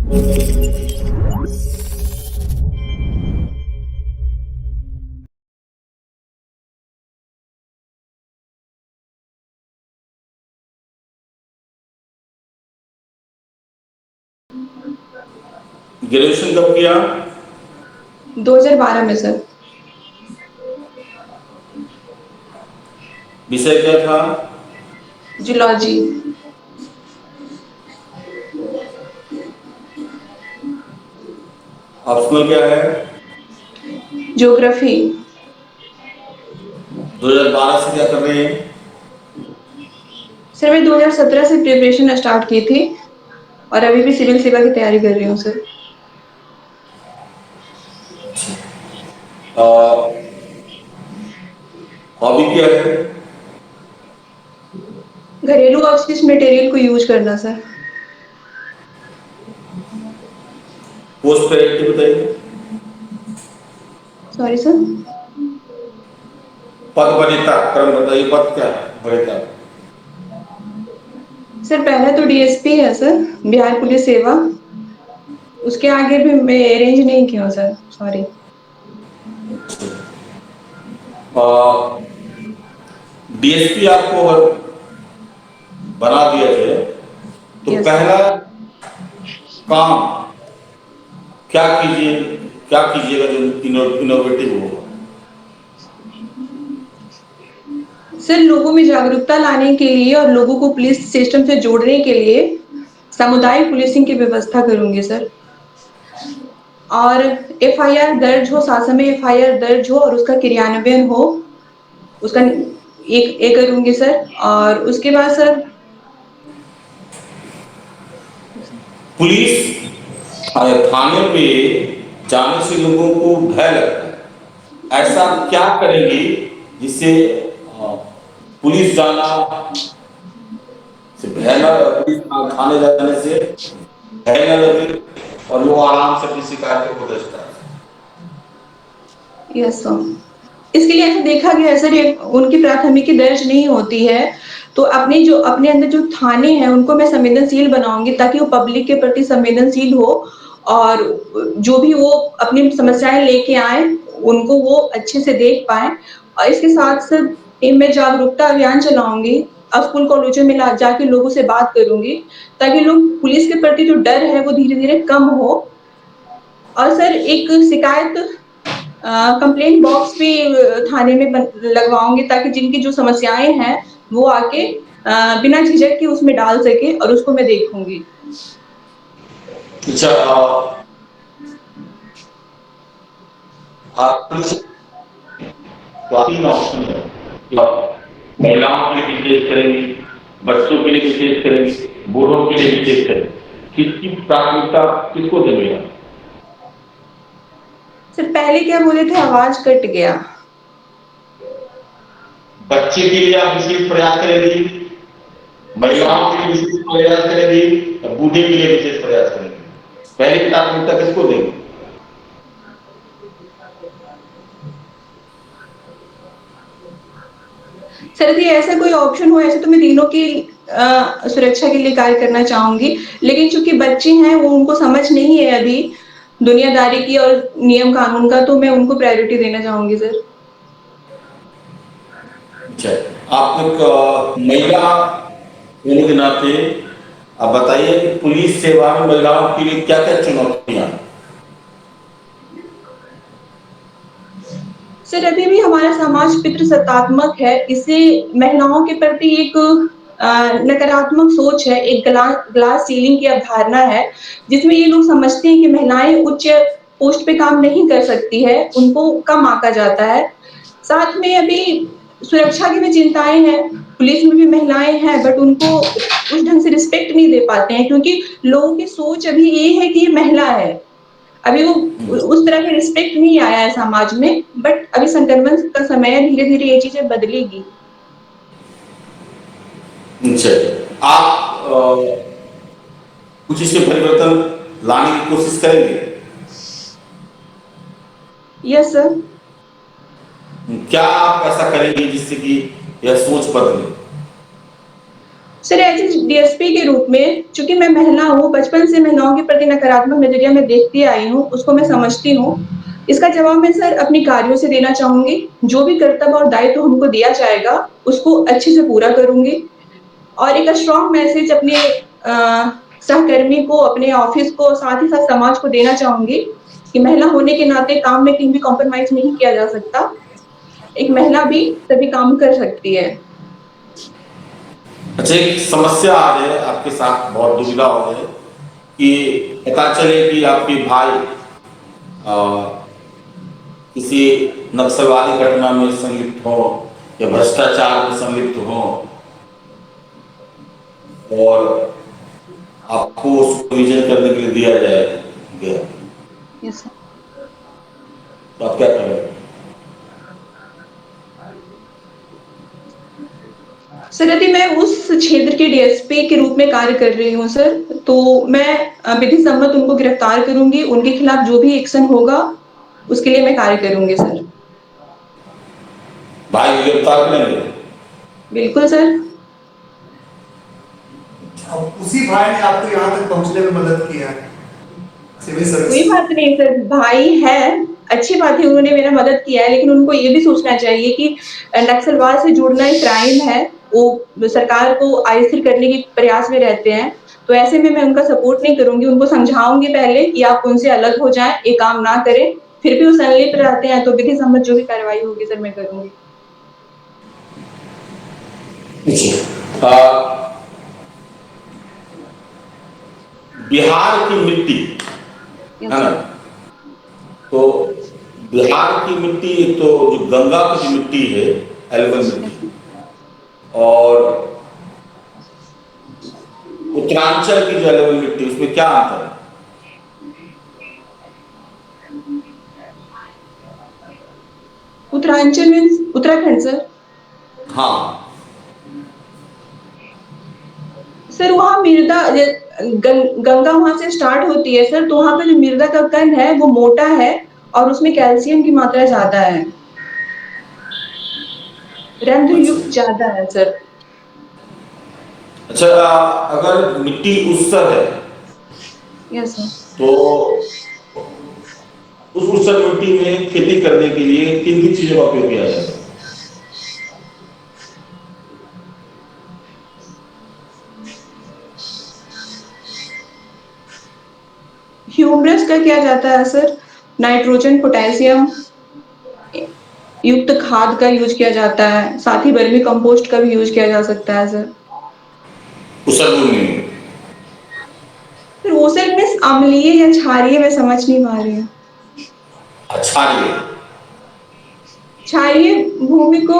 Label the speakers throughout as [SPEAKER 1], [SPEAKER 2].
[SPEAKER 1] Graduation कब किया?
[SPEAKER 2] 2012 में सर।
[SPEAKER 1] विषय क्या था?
[SPEAKER 2] जूलॉजी।
[SPEAKER 1] ऑप्शनल क्या है?
[SPEAKER 2] ज्योग्राफी।
[SPEAKER 1] 2012 से क्या कर रहे हैं?
[SPEAKER 2] सर मैं 2017 से प्रिपरेशन स्टार्ट की थी और अभी भी सिविल सेवा की तैयारी कर रही हूँ सर।
[SPEAKER 1] हॉबी क्या है?
[SPEAKER 2] घरेलू अपशिष्ट मटेरियल को यूज करना सर।
[SPEAKER 1] पोस्ट प्रायोरिटी बताइए।
[SPEAKER 2] Sorry sir.
[SPEAKER 1] पद वरीयता क्रम बताइए, पद क्या है वरीयता?
[SPEAKER 2] सर पहला तो डीएसपी है सर, बिहार पुलिस सेवा। उसके आगे भी मैं अरेंज नहीं किया हूँ सर, सॉरी।
[SPEAKER 1] डीएसपी आपको अगर बना दिया जाए तो
[SPEAKER 2] यस सर।
[SPEAKER 1] पहला काम क्या कीजिए, क्या कीजिएगा जो इनोवेटिव होगा?
[SPEAKER 2] सर लोगों में जागरूकता लाने के लिए और लोगों को पुलिस सिस्टम से जोड़ने के लिए सामुदायिक पुलिसिंग की व्यवस्था करूंगी सर। और एफआईआर दर्ज हो, शासन में एफआईआर दर्ज हो और उसका क्रियान्वयन हो, उसका एक करूंगी सर। और उसके बाद सर,
[SPEAKER 1] पुलिस थाने पे जाने से लोगों को भय लगता है, ऐसा क्या करेंगे जिससे पुलिस जाना से भय न, पुलिस थाने जाने से भय न लगे और लोग आराम से अपनी शिकायतों को दर्ज करा सकें?
[SPEAKER 2] Yes sir. इसके लिए ऐसा देखा गया है सर, उनकी प्राथमिकी दर्ज नहीं होती है तो अपने जो अपने अंदर जो थाने हैं उनको मैं संवेदनशील बनाऊंगी ताकि वो पब्लिक के प्रति संवेदनशील हो और जो भी वो अपनी समस्याएं लेके आए उनको वो अच्छे से देख पाए। और इसके साथ साथ मैं जागरूकता अभियान चलाऊंगी। अब स्कूल कॉलेजों में जाके लोगों से बात करूंगी ताकि लोग पुलिस के प्रति जो डर है वो धीरे धीरे कम हो। और सर एक शिकायत कंप्लेंट बॉक्स भी थाने में लगवाऊंगी ताकि जिनकी जो समस्याएं हैं वो आके बिना झिझक के उसमें डाल सके और उसको मैं देखूंगी।
[SPEAKER 1] अच्छा, आप तो आप तीन ऑप्शन है कि आप महिलाओं के लिए विशेष करेंगे, बच्चों के लिए विशेष करेंगे, बूढ़ों के लिए विशेष करेंगे, किसकी प्राथमिकता किसको देंगे आप?
[SPEAKER 2] सर पहले क्या बोले थे, आवाज कट गया।
[SPEAKER 1] बच्चे के लिए आप विशेष प्रयास करेंगी,
[SPEAKER 2] यस सर।
[SPEAKER 1] महिलाओं के लिए विशेष प्रयास करेंगी, और बूढ़े के लिए विशेष प्रयास करेंगी। पहली प्राथमिकता किसको देंगे?
[SPEAKER 2] सर यदि ऐसा कोई ऑप्शन हो, ऐसे तो मैं तीनों की सुरक्षा के लिए कार्य करना चाहूंगी। लेकिन चूंकि बच्चे हैं वो उनको समझ नहीं है अभी दुनियादारी की और नियम कानून का, तो मैं उनको प्रायोरिटी देना चाहूंगी सर।
[SPEAKER 1] अच्छा, आप एक महिला होने के नाते आप बताइए कि पुलिस सेवा में महिलाओं के लिए क्या क्या चुनौतियां हैं?
[SPEAKER 2] सर अभी भी हमारा समाज पितृसत्तात्मक है, इससे महिलाओं के प्रति एक नकारात्मक सोच है, एक ग्लास सीलिंग की अवधारणा है जिसमें ये लोग समझते हैं कि महिलाएं उच्च पोस्ट पे काम नहीं कर सकती है, उनको कम आंका जाता है। साथ में अभी सुरक्षा की भी चिंताएं हैं, पुलिस में भी महिलाएं हैं बट उनको उस ढंग से रिस्पेक्ट नहीं दे पाते हैं क्योंकि लोगों की सोच अभी ये है कि ये महिला है। अभी वो उस तरह का रिस्पेक्ट नहीं आया है समाज में, बट अभी संक्रमण का समय है, धीरे धीरे ये चीजें बदलेगी।
[SPEAKER 1] अच्छा, आप कुछ इसमें परिवर्तन लाने की कोशिश करेंगे?
[SPEAKER 2] Yes sir.
[SPEAKER 1] क्या आप ऐसा करेंगे जिससे कि यह सोच बदले?
[SPEAKER 2] सर एज ए डीएसपी के रूप में, चूंकि मैं महिला हूँ, बचपन से महिलाओं के प्रति नकारात्मक नजरिया मैं देखती आई हूँ, उसको मैं समझती हूँ। इसका जवाब मैं सर अपने कार्यों से देना चाहूंगी। जो भी कर्तव्य और दायित्व हमको दिया जाएगा, उसको अच्छे से पूरा करूंगी। और एक स्ट्रॉन्ग मैसेज अपने सहकर्मी को, अपने ऑफिस को, साथ ही साथ समाज को देना चाहूंगी कि महिला होने के नाते काम में कहीं भी कॉम्प्रोमाइज नहीं किया जा सकता। एक महिला भी सभी काम कर सकती है।
[SPEAKER 1] अच्छा, एक समस्या आ जाए आपके साथ, बहुत दुविधा हो जाए कि पता चले कि आपके भाई आ, किसी नक्सलवादी घटना में संलिप्त हो या भ्रष्टाचार में संलिप्त हो, और आपको उसको विजन करने के लिए दिया जाए गया,
[SPEAKER 2] यस सर।
[SPEAKER 1] तो आप क्या करेंगे?
[SPEAKER 2] सर यदि मैं उस क्षेत्र के डीएसपी के रूप में कार्य कर रही हूँ सर, तो मैं विधि सम्मत उनको गिरफ्तार करूंगी। उनके खिलाफ जो भी एक्शन होगा उसके लिए मैं कार्य करूंगी सर।
[SPEAKER 1] भाई को गिरफ्तार करेंगे?
[SPEAKER 2] बिल्कुल सर।
[SPEAKER 3] अब उसी भाई ने आपको यहाँ तक पहुँचने में मदद किया है, सिविल
[SPEAKER 2] कोई
[SPEAKER 3] सर्विस।
[SPEAKER 2] बात नहीं सर, भाई है, अच्छी बात है, उन्होंने मेरा मदद किया है, लेकिन उनको ये भी सोचना चाहिए कि नक्सलवाद से जुड़ना एक क्राइम है। वो सरकार को अस्थिर करने के प्रयास में रहते हैं। तो ऐसे में मैं उनका सपोर्ट नहीं करूंगी। उनको समझाऊंगी पहले कि आप उनसे अलग हो जाएं, ये काम ना करें। फिर भी वो संलिप्त रहते हैं तो विधि सम्मत जो भी कार्रवाई होगी सर मैं करूंगी।
[SPEAKER 1] आ, बिहार की मिट्टी
[SPEAKER 2] यस
[SPEAKER 1] है ना,
[SPEAKER 2] सर।
[SPEAKER 1] तो बिहार की मिट्टी, एक तो जो गंगा की जो मिट्टी है, एल्बल
[SPEAKER 2] यस
[SPEAKER 1] मिट्टी, और उत्तरांचल की जो एल्बल मिट्टी, उसमें क्या अंतर है?
[SPEAKER 2] Uttaranchal means Uttarakhand sir.
[SPEAKER 1] हाँ।
[SPEAKER 2] सर वहाँ मृदा गंगा वहां से स्टार्ट होती है सर, तो वहां पे जो मृदा का कण है वो मोटा है और उसमें कैल्शियम की मात्रा ज्यादा है, रंध्र
[SPEAKER 1] अच्छा
[SPEAKER 2] युक्त ज्यादा है सर।
[SPEAKER 1] अच्छा, अगर मिट्टी ऊसर है
[SPEAKER 2] यस सर।
[SPEAKER 1] तो उस ऊसर मिट्टी में खेती करने के लिए किन किन चीजों का उपयोग किया जाता है?
[SPEAKER 2] ह्यूमरस का किया जाता है सर, नाइट्रोजन पोटेशियम युक्त खाद का यूज किया जाता है, साथ ही वर्मी कंपोस्ट का भी यूज किया जा सकता है सर।
[SPEAKER 1] ऊसर भूमि में?
[SPEAKER 2] फिर ओसर में अम्लीय या क्षारीय मैं समझ नहीं पा रही हूँ।
[SPEAKER 1] अच्छा, ये
[SPEAKER 2] क्षारीय भूमि को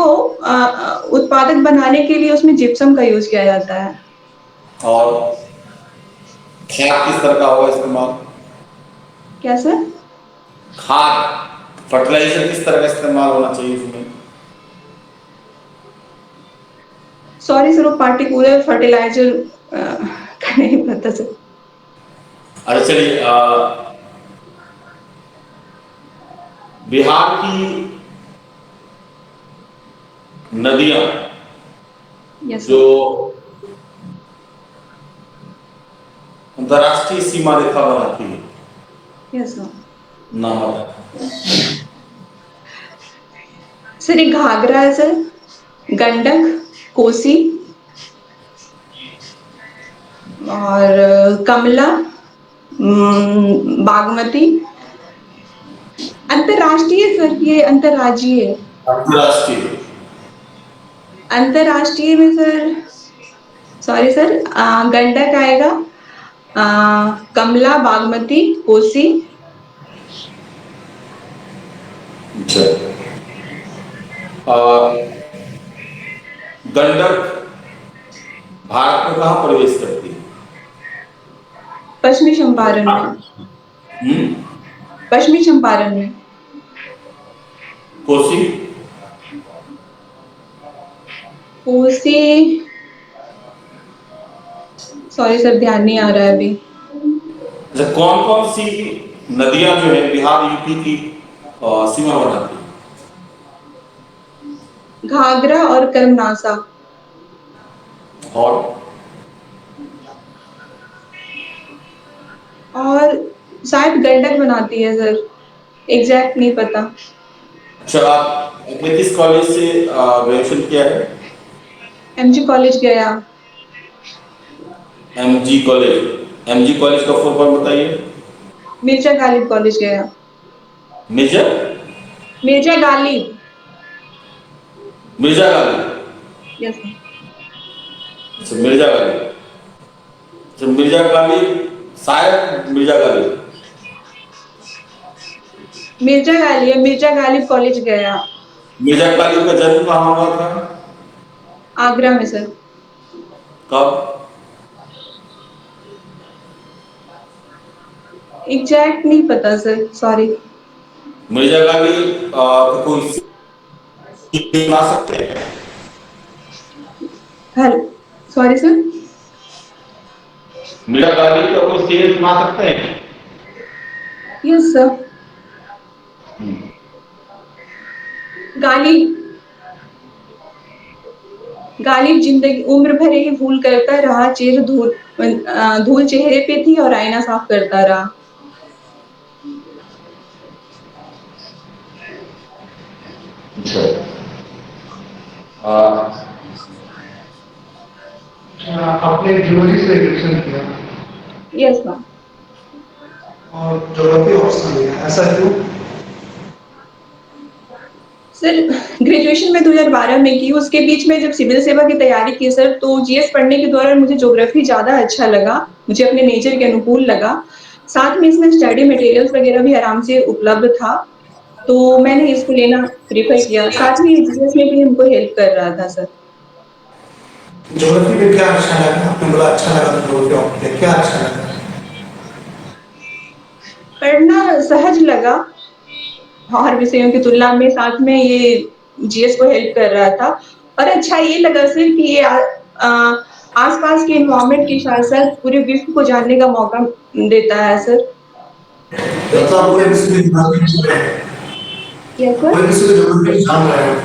[SPEAKER 2] उत्पादक बनाने के लिए उसमें जिप्सम का यूज किया जाता है।
[SPEAKER 1] और खाद किस तरह का होगा इस्तेमाल?
[SPEAKER 2] क्या सर?
[SPEAKER 1] खाद, फर्टिलाइजर किस तरह का इस्तेमाल होना चाहिए इसमें?
[SPEAKER 2] सॉरी सर, वो पार्टिकुलर फर्टिलाइजर का नहीं पता सर।
[SPEAKER 1] अच्छा चलिए, बिहार की नदियां
[SPEAKER 2] यस
[SPEAKER 1] जो
[SPEAKER 2] सर।
[SPEAKER 1] अंतरराष्ट्रीय सीमा रेखा बनाती है,
[SPEAKER 2] यस सर।
[SPEAKER 1] नाम आता
[SPEAKER 2] सर एक घाघरा है सर, गंडक, कोसी और कमला, बागमती। अंतरराष्ट्रीय सर, ये अंतरराज्यीय है।
[SPEAKER 1] है, अंतरराष्ट्रीय।
[SPEAKER 2] अंतरराष्ट्रीय में सर, सॉरी सर, गंडक आएगा, कमला, बागमती, कोसी।
[SPEAKER 1] अच्छा, गंडक भारत में कहाँ प्रवेश करती है?
[SPEAKER 2] पश्चिमी चंपारण में।
[SPEAKER 1] हम्म?
[SPEAKER 2] पश्चिमी चंपारण में।
[SPEAKER 1] कोसी?
[SPEAKER 2] कोसी, सॉरी सर, ध्यान नहीं आ रहा है अभी।
[SPEAKER 1] अच्छा, कौन कौन सी नदियां जो है बिहार यूपी की सीमा बनाती है?
[SPEAKER 2] घाघरा और कर्मनासा।
[SPEAKER 1] और
[SPEAKER 2] और शायद गंडक बनाती है सर, एग्जैक्ट नहीं पता।
[SPEAKER 1] अच्छा, आपने किस कॉलेज से ग्रेजुएशन किया है?
[SPEAKER 2] एमजी कॉलेज गया।
[SPEAKER 1] MG college. एमजी कॉलेज का फुल फॉर्म बताइए।
[SPEAKER 2] मिर्जा गालिब कॉलेज गया।
[SPEAKER 1] मिर्जा
[SPEAKER 2] मिर्जा गालिब।
[SPEAKER 1] मिर्जा गालिब।
[SPEAKER 2] Yes sir.
[SPEAKER 1] अच्छा, मिर्जा गालिब। अच्छा, मिर्जा गालिब, शायद मिर्जा गालिब।
[SPEAKER 2] मिर्जा गालिब, मिर्जा गालिब कॉलेज गया।
[SPEAKER 1] मिर्जा गालिब का जन्म कहाँ हुआ था?
[SPEAKER 2] आगरा में सर।
[SPEAKER 1] कब?
[SPEAKER 2] एग्जैक्ट नहीं पता सर, सॉरी।
[SPEAKER 1] मिर्जा गालिब का कोई सीन बना सकते हैं?
[SPEAKER 2] हल सॉरी सर।
[SPEAKER 1] मिर्जा गालिब का कोई सीन सुना सकते हैं?
[SPEAKER 2] Yes sir. गालिब, गालिब जिंदगी उम्र भर यही भूल करता रहा, धूल चेहरे पे थी और आईना साफ करता रहा।
[SPEAKER 1] अच्छा।
[SPEAKER 3] आपने जियोलॉजी से ग्रेजुएशन किया
[SPEAKER 2] यस मैम।
[SPEAKER 3] और ज्योग्राफी ऑप्शन लिया, ऐसा क्यों?
[SPEAKER 2] सर ग्रेजुएशन में 2012 में की, उसके बीच में जब सिविल सेवा की तैयारी की सर, तो जीएस पढ़ने के दौरान मुझे ज्योग्राफी ज़्यादा अच्छा लगा, मुझे अपने नेचर के अनुकूल लगा। साथ में इसमें स्टडी मटेरियल्स वगैरह भी आराम से उपलब्ध था, तो मैंने इसको लेना प्रेफर किया। साथ में जीएस में भी हमको हेल्प कर रहा था सर।
[SPEAKER 3] ज्योग्राफी में क्या अच्छा लगा? आपने बोला अच्छा लगा तो ज्योग्राफी ऑप्ट किया, क्या अच्छा लगा?
[SPEAKER 2] पढ़ना सहज लगा और विषयों की तुलना में, साथ में ये जीएस को हेल्प कर रहा था। और अच्छा ये लगा सर कि ये आसपास के इन्वायरमेंट के साथ साथ पूरे विश्व को जानने का मौका देता है सर। तो
[SPEAKER 3] मतलब
[SPEAKER 2] इसलिए
[SPEAKER 3] आप पूरे
[SPEAKER 2] सर।
[SPEAKER 3] विश्व की ज्योग्राफी जान रहे हैं,
[SPEAKER 2] यस सर।
[SPEAKER 3] पूरे विश्व की ज्योग्राफी जान रहे हैं।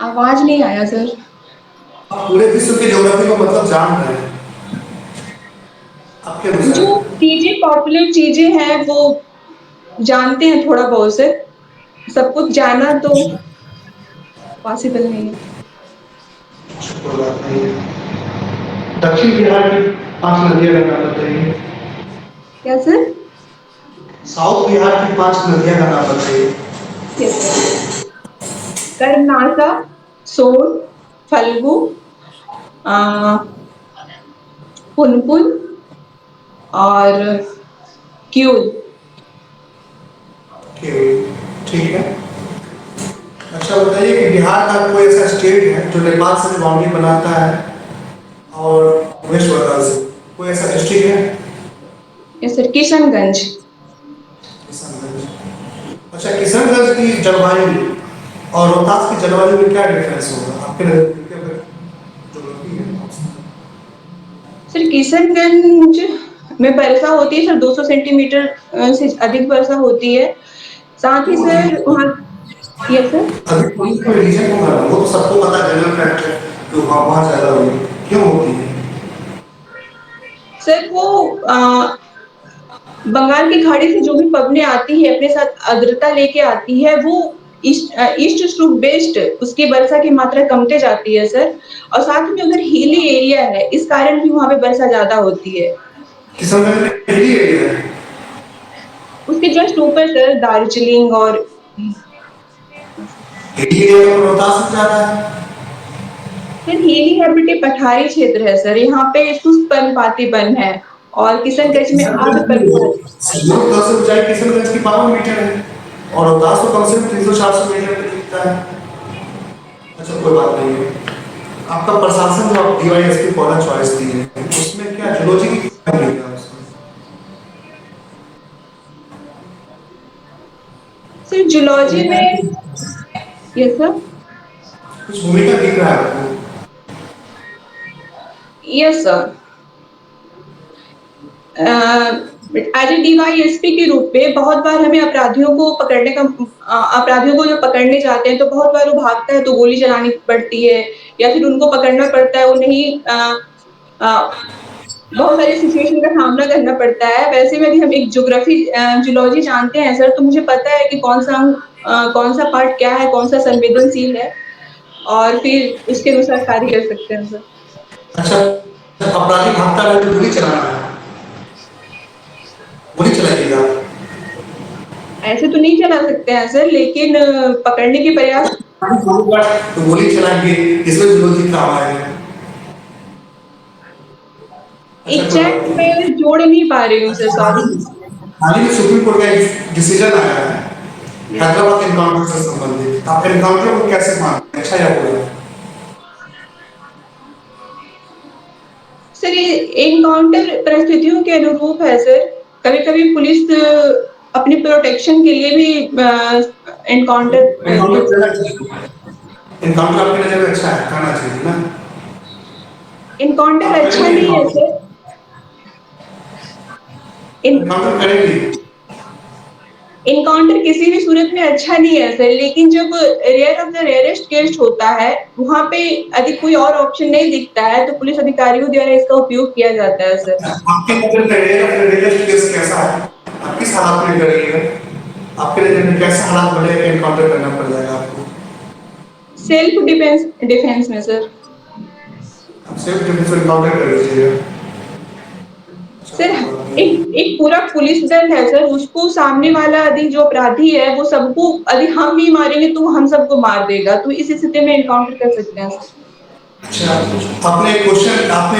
[SPEAKER 2] आवाज नहीं आया सर।
[SPEAKER 3] आप पूरे विश्व की ज्योग्राफी को मतलब जान रहे हैं आपके
[SPEAKER 2] जो
[SPEAKER 3] अनुसार?
[SPEAKER 2] चीजें पॉपुलर चीजें हैं वो जानते हैं थोड़ा बहुत से, सब कुछ जाना तो पॉसिबल नहीं है।
[SPEAKER 3] कोई बात नहीं है। दक्षिण बिहार की 5 नदियों का नाम बताइए।
[SPEAKER 2] क्या सर?
[SPEAKER 3] साउथ बिहार की 5 नदियों का नाम बताइए।
[SPEAKER 2] Yes sir. कर्नाटक, सोन, फल्गु, आ, पुनपुन और क्यूल।
[SPEAKER 3] ठीक है। अच्छा बताइए कि बिहार का कोई ऐसा स्टेट है जो नेपाल से बाउंड्री बनाता है और वेस्ट बंगाल से, कोई ऐसा डिस्ट्रिक्ट है?
[SPEAKER 2] Yes sir, Kishanganj.
[SPEAKER 3] किशनगंज। अच्छा, किशनगंज की जलवायु और रोहतास की जलवायु में क्या डिफरेंस होगा आपके ज्योग्राफी है?
[SPEAKER 2] सर किशनगंज में वर्षा होती है सर, 200 सेंटीमीटर से अधिक वर्षा होती है। साथ ही
[SPEAKER 3] क्यों होगी?
[SPEAKER 2] सर वहाँ। Yes sir.
[SPEAKER 3] अभी कोई कोई रीजन होगा, वो तो सबको पता है, जनरल फैक्ट है कि वहाँ ज्यादा होगी। क्यों होती है?
[SPEAKER 2] सर वो बंगाल की खाड़ी से जो भी पवने आती है अपने साथ आर्द्रता लेके आती है, वो ईस्ट टू वेस्ट उसकी वर्षा की मात्रा कमते जाती है सर। और साथ में उधर हिली एरिया है, इस कारण भी वहां पे वर्षा ज्यादा होती है।
[SPEAKER 3] किशनगंज में हिली एरिया है।
[SPEAKER 2] उसके जस्ट ऊपर सर दार्जिलिंग और।
[SPEAKER 3] हिली एरिया तो रोहतास में ज्यादा है।
[SPEAKER 2] सर हिली हैबिटेट पठारी क्षेत्र है सर, यहाँ पे शुष्क पर्णपाती वन है। और किशनगंज में आर्द्र पर्णपाती।
[SPEAKER 3] संयोग दस से ऊंचाई किशनगंज की 52 मीटर है और रोहतास तो कम से कम 300-400 मीटर पे दिखता है। अच्छा कोई बात नहीं है। आपका प्रशासन जो आप डीवाईएसपी पौधा चॉइस दी है उसमें क्या जूलॉजी की क्या भूमिका है उसमें?
[SPEAKER 2] सर जूलॉजी
[SPEAKER 3] भूमिका
[SPEAKER 2] में। Yes sir.
[SPEAKER 3] कुछ भूमिका दिख रहा है आपको?
[SPEAKER 2] Yes sir. As a DYSP के रूप में बहुत बार हमें अपराधियों को पकड़ने का, अपराधियों को जब पकड़ने जाते हैं तो बहुत बार वो भागता है तो गोली चलानी पड़ती है, या फिर उनको पकड़ना पड़ता है, वो नहीं बहुत सारी सिचुएशन का सामना करना पड़ता है। वैसे में भी हम एक जूलॉजी जानते हैं सर, तो मुझे पता है कि कौन-सा पार्ट क्या है, कौन-सा संवेदनशील है और फिर उसके अनुसार कार्य कर सकते हैं सर।
[SPEAKER 3] अच्छा, अपराधी भागता है तो गोली चलाना है, गोली चलाइएगा।
[SPEAKER 2] ऐसे तो नहीं चला सकते हैं सर, लेकिन पकड़ने के प्रयास
[SPEAKER 3] तो गोली चलाएंगे, इसमें जूलॉजी काम आएगा। अच्छा, कोई बात
[SPEAKER 2] एग्ज़ैक्ट
[SPEAKER 3] नहीं।
[SPEAKER 2] मैं जोड़ नहीं पा रही हूँ सर,
[SPEAKER 3] अच्छा,
[SPEAKER 2] सॉरी।
[SPEAKER 3] हाल ही में सुप्रीम कोर्ट का एक डिसीजन आया है
[SPEAKER 2] यस सर।
[SPEAKER 3] हैदराबाद एनकाउंटर से संबंधित। आप एनकाउंटर को कैसे मानते हैं, अच्छा या बुरा?
[SPEAKER 2] सर ये एनकाउंटर परिस्थितियों के अनुरूप है सर। कभी-कभी पुलिस अपनी प्रोटेक्शन के लिए भी एनकाउंटर
[SPEAKER 3] एनकाउंटर करना चाहिए, एनकाउंटर आपकी नजर में अच्छा है, करना चाहिए ना?
[SPEAKER 2] एनकाउंटर
[SPEAKER 3] आप
[SPEAKER 2] अच्छा
[SPEAKER 3] करेंगे
[SPEAKER 2] नहीं है
[SPEAKER 3] एनकाउंटर?
[SPEAKER 2] सर। इन
[SPEAKER 3] एनकाउंटर करेंगे?
[SPEAKER 2] एनकाउंटर किसी भी सूरत में अच्छा नहीं है सर, लेकिन जब rare of the rarest case होता है, वहाँ पे यदि कोई और ऑप्शन नहीं दिखता है, तो पुलिस अधिकारियों द्वारा इसका उपयोग किया जाता है सर।
[SPEAKER 3] आपके नजर में रियल केस कैसा है? आप किस हालात में करेंगे? आपके नजर में कैसे हालात बने एनकाउंटर करना पड़ जाएगा आपको?
[SPEAKER 2] सेल्फ डिफेंस में सर।
[SPEAKER 3] आप सेल्फ डिफेंस एनकाउंटर कर लीजिएगा। अच्छा,
[SPEAKER 2] सर
[SPEAKER 3] कोई बात नहीं।
[SPEAKER 2] एक एक पूरा पुलिस दल है सर, उसको सामने वाला यदि जो अपराधी है वो सबको यदि हम नहीं मारेंगे तो वो हम सबको मार देगा, तो इस स्थिति में एनकाउंटर कर सकते हैं सर।
[SPEAKER 3] अच्छा, आपने क्वेश्चन आपने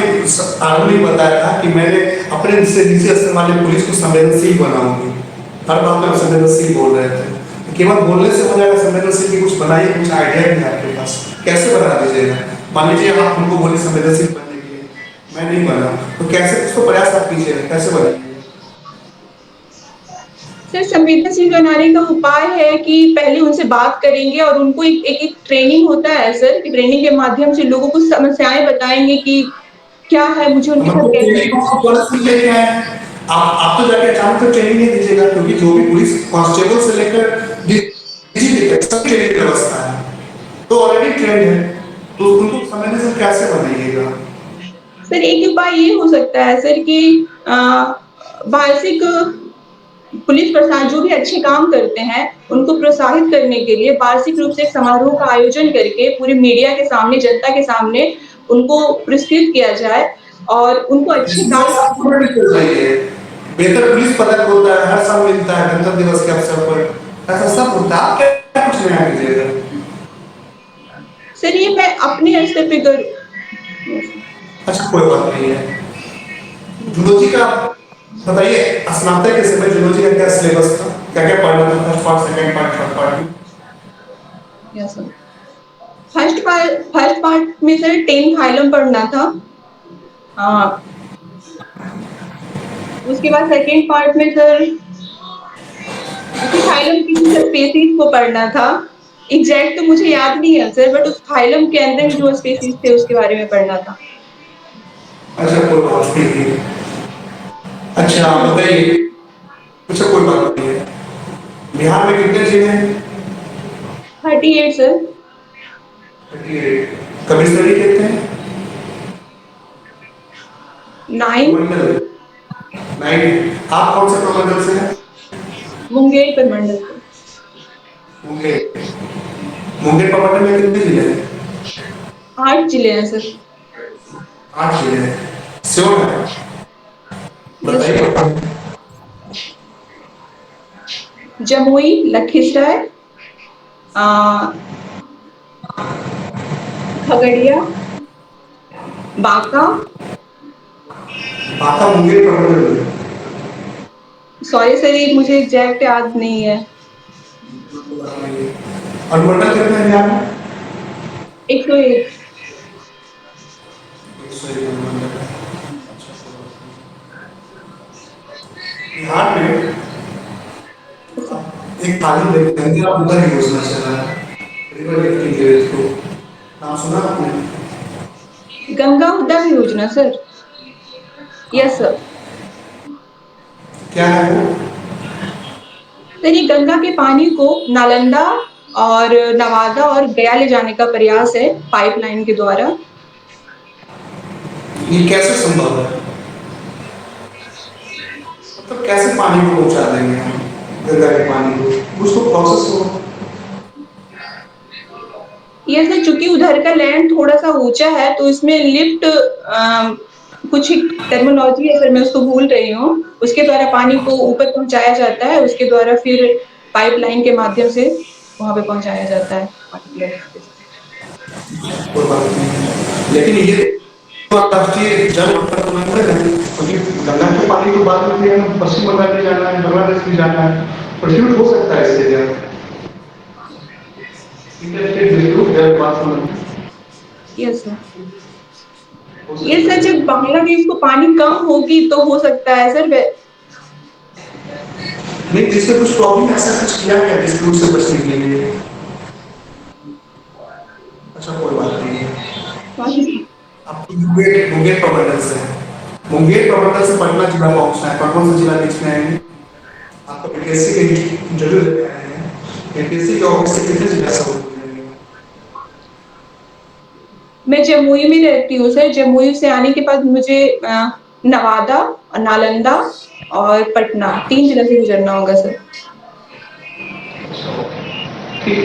[SPEAKER 3] आर्मी बताया था कि मैंने अपने से नीचे स्तर वाले पुलिस को संवेदनशील बनाऊंगी। हर बात में आप संवेदनशील बोल रहे थे, केवल बोलने से हो जाएगा संवेदनशील की? कुछ बनाइए, कुछ आइडिया भी है आपके पास, कैसे बना दीजिएगा? मान लीजिए आप उनको बोले संवेदनशील बनने के लिए, मैं नहीं बना, तो कैसे उसको प्रयास आप कीजिएगा, कैसे बनाइए?
[SPEAKER 2] सर संवेदनशील बनाने का उपाय है कि पहले उनसे बात करेंगे और उनको एक ट्रेनिंग होता है सर, कि ट्रेनिंग के माध्यम से लोगों को समस्याएँ बताएँगे कि क्या है, मुझे उनके साथ
[SPEAKER 3] मतलब
[SPEAKER 2] कैसे।
[SPEAKER 3] ट्रेनिंग को गलत सीख लेके आए हैं। आप तो जाके अचानक से ट्रेनिंग नहीं दीजिएगा, क्योंकि जो भी पुलिस कांस्टेबल से लेकर डीजी तक सब ट्रेनिंग व्यवस्था है, तो ऑलरेडी ट्रेंड है, तो उनको समझने से कैसे बनाइएगा?
[SPEAKER 2] सर एक उपाय ये हो सकता है सर कि अ, वार्षिक पुलिस प्रशासन जो भी अच्छे काम करते हैं, उनको प्रोत्साहित करने के लिए वार्षिक रूप से एक समारोह का आयोजन करके पूरी मीडिया के सामने, जनता के सामने उनको पुरस्कृत किया जाए और उनको अच्छे
[SPEAKER 3] इसमें
[SPEAKER 2] काम।
[SPEAKER 3] आप पूरा डिटेल चाहिए। बेहतर पुलिस पदक होता है, हर साल मिलता है गणतंत्र दिवस के अवसर पर, ऐसा सब होता है। आप क्या कुछ नया कीजिएगा?
[SPEAKER 2] सर ये मैं अपने स्तर पे कर।
[SPEAKER 3] अच्छा, कोई बात नहीं है। जूलॉजी का बताइए, स्नातक के समय जूलॉजी का क्या सिलेबस था, क्या क्या पढ़ना था? First part, second part, third part?
[SPEAKER 2] Yes sir. First part में सर 10 फाइलम पढ़ना था। अ, उसके बाद सेकंड पार्ट में सर उसी फाइलम की कुछ स्पेसीज को पढ़ना था। एग्जैक्ट तो मुझे याद नहीं है सर, बट उस फाइलम के अंदर जो स्पेसीज थे उसके बारे में पढ़ना था।
[SPEAKER 3] अच्छा, कोई बात नहीं है। अच्छा, आप बताइए। अच्छा, कोई बात नहीं है। बिहार में कितने जिले हैं?
[SPEAKER 2] 38 सर।
[SPEAKER 3] 38। कमिश्नरी कितने हैं?
[SPEAKER 2] 9
[SPEAKER 3] प्रमंडल 9। आप कौन से प्रमंडल से हैं?
[SPEAKER 2] मुंगेर प्रमंडल से।
[SPEAKER 3] मुंगेर। मुंगेर प्रमंडल में कितने जिले हैं?
[SPEAKER 2] 8 जिले हैं सर।
[SPEAKER 3] 8 जिले हैं। श्योर है?
[SPEAKER 2] यस
[SPEAKER 3] बताइए।
[SPEAKER 2] सर। जमुई, लखीसराय, अ, खगड़िया, बांका।
[SPEAKER 3] बांका मुंगेर प्रमंडल में।
[SPEAKER 2] सॉरी सर ये मुझे एग्जैक्ट याद नहीं है।
[SPEAKER 3] अनुमंडल कितने हैं बिहार में?
[SPEAKER 2] 101।
[SPEAKER 3] 101 अनुमंडल है। बिहार में एक तालीम देते हैं, आप उधर योजना चल रहा है, रिवर लिफ्टिंग के थ्रू। नाम सुना आपने?
[SPEAKER 2] गंगा उद्यान योजना सर। Yes sir.
[SPEAKER 3] क्या है वो?
[SPEAKER 2] सर ये गंगा के पानी को नालंदा और नवादा और गया ले जाने का प्रयास है पाइपलाइन के द्वारा।
[SPEAKER 3] ये कैसे संभव है? मतलब कैसे पानी को पहुंचा देंगे हम गंगा के पानी को, कुछ तो प्रोसेस हो।
[SPEAKER 2] ये सर चूंकि उधर का लैंड थोड़ा सा ऊंचा है तो इसमें लिफ्ट कुछ टर्मिनोलॉजी है सर, मैं उसको भूल रही हूँ, उसके द्वारा पानी को ऊपर पहुंचाया जाता है, उसके द्वारा फिर पाइपलाइन के माध्यम से वहां पे पहुंचाया जाता है पानी।
[SPEAKER 3] कोई बात नहीं, लेकिन ये तो राष्ट्रीय जल उल्लंघन है, क्योंकि गंगा के पानी को बाद में फिर हमें पश्चिम बंगाल भी जाना है, बांग्लादेश भी जाना है, प्रोड्यूस हो सकता है इससे क्या इंटरस्टेट डिस्प्यूट जल बात
[SPEAKER 2] यस सर, ये सर जब बांग्लादेश को पानी कम होगी तो हो सकता है सर।
[SPEAKER 3] नहीं, जिससे कुछ प्रॉब्लम ऐसा कुछ किया गया डिस्प्यूट से बचने के लिए। अच्छा कोई बात नहीं है। आपको मुंगेर प्रमंडल से, मुंगेर प्रमंडल से पटना जिला पहुंचना है, पटना से जिला बीच में आएंगे। आपको बीपीएससी के इंटरव्यू देने आए हैं, बीपीएससी के ऑफिस से कितने जिला से होंगे?
[SPEAKER 2] मैं जमुई में रहती हूँ सर, जमुई से आने के बाद मुझे नवादा, नालंदा और पटना 3 जिला से गुजरना होगा सर।
[SPEAKER 3] ठीक।